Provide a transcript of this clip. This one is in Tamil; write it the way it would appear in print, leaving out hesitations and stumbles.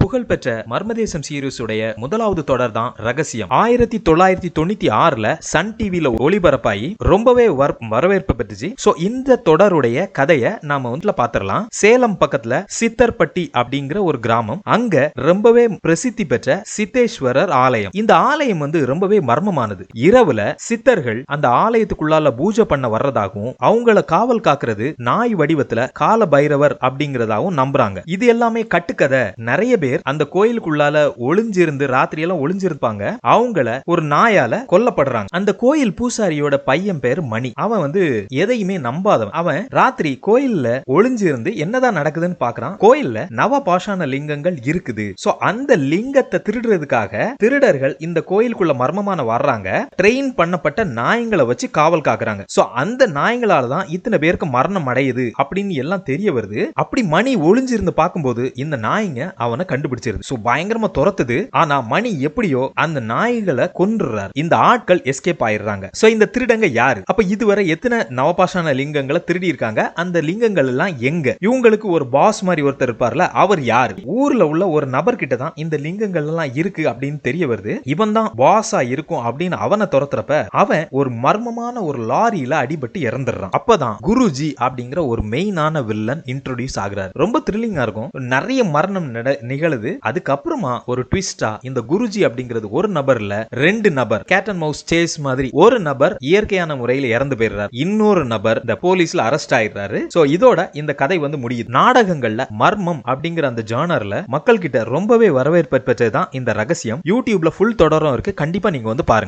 புகழ்பெற்ற மர்மதேசம் சீரிஸ் உடைய முதலாவது தொடர் தான் ரகசியம். 1996ல சன் டிவில ஒளிபரப்பாகி ரொம்பவே வரவேற்பு பெற்றுச்சு. சோ இந்த தொடருடைய கதையை நாம பாத்திரலாம். சேலம் பக்கத்துல சித்தர்பட்டி அப்படிங்கிற ஒரு கிராமம். அங்க ரொம்பவே பிரசித்தி பெற்ற சித்தேஸ்வரர் ஆலயம். இந்த ஆலயம் ரொம்பவே மர்மமானது. இரவுல சித்தர்கள் அந்த ஆலயத்துக்குள்ளால பூஜை பண்ண வர்றதாகவும் அவங்கள காவல் காக்குறது நாய் வடிவத்துல கால பைரவர் அப்படிங்கறதாகவும் நம்புறாங்க. இது எல்லாமே கட்டுக்கதை. நிறைய பேர் அந்த கோயிலுக்குள்ளால ஒளிஞ்சிருந்து ராத்திரி எல்லாம் ஒளிஞ்சிருப்பாங்க. அவங்கள ஒரு நாயால கொல்லப்படுறாங்க. அந்த கோயில் பூசாரியோட பையன் பேரு மணி. அவன் எதையுமே நம்பாதவன். அவன் ராத்திரி கோயில்ல ஒளிஞ்சிருந்து என்னதான் நடக்குதுன்னு பாக்குறான். கோயில்ல நவ பாஷான லிங்கங்கள் இருக்குது. சோ அந்த லிங்கத்தை திருடுறதுக்காக திருடர்கள் இந்த கோயிலுக்குள்ள மர்மமான வர்றாங்க. ட்ரெயின் பண்ணப்பட்ட நாய்களை வச்சு காவல் காக்குறாங்க. சோ அந்த நாய்களால தான் இத்தனை பேருக்கு மரணம் அடையுது அப்படின்னு எல்லாம் தெரிய வருது. அப்படி மணி ஒளிஞ்சிருந்து பார்க்கும்போது இந்த நாய்ங்க அவனை கண்டுபிடிச்சிருது. சோ பயங்கரமா துரத்துது. ஆனா மணி எப்படியோ அந்த நாய்களை கொன்றுறார். இந்த ஆட்கள் எஸ்கேப் ஆயிடுறாங்க. சோ இந்த திருடங்க யாரு? அப்ப இதுவரை எத்தனை நவபாஷான லிங்கங்களை திருடி இருக்காங்க? அந்த லிங்கங்கள் எல்லாம் எங்க? இவங்களுக்கு ஒரு பாஸ் மாதிரி ஒருத்தர் இருப்பார்ல, அவர் யாரு? ஊர்ல உள்ள ஒரு நபர் கிட்ட தான் இந்த லிங்கங்கள் எல்லாம் இருக்கு அப்படின்னு தெரிய வருது. இவன் தான் பாஸா இருக்கும் அப்படின்னு அவனை துரத்துறப்ப அவன் ஒரு மர்மமான ஒரு லாரியில அடிபட்டு இறந்துடுறான். அப்பதான் குருஜி அப்படிங்கிற ஒரு மெயினான வில்லன் இன்ட்ரோடியூஸ் ஆகுறாரு. ரொம்ப த்ரில்லிங்கா இருக்கும். நிறைய மரணம் நிகழுது. அதுக்கப்புறமா ஒரு ட்விஸ்டா இந்த குருஜி அப்படிங்கிறது ஒரு நபர் இல்ல, ரெண்டு நபர். கேட் அண்ட் மவுஸ் சேஸ் மாதிரி ஒரு நபர் இயற்கையான முறையில் இறந்து போயிடுறார். இன்னொரு நபர் இந்த போலீஸ்ல அரெஸ்ட் ஆயிடுறாரு. சோ இதோட இந்த கதை முடியுது. நாடகங்கள்ல மர்மம் அப்படிங்கிற அந்த ஜானர்ல மக்கள் கிட்ட ரொம்பவே வரவேற்பு பெற்றதுதான் இந்த ரகசியம். யூடியூப்ல ஃபுல் தொடரும் இருக்கு. கண்டிப்பா நீங்க பாருங்க.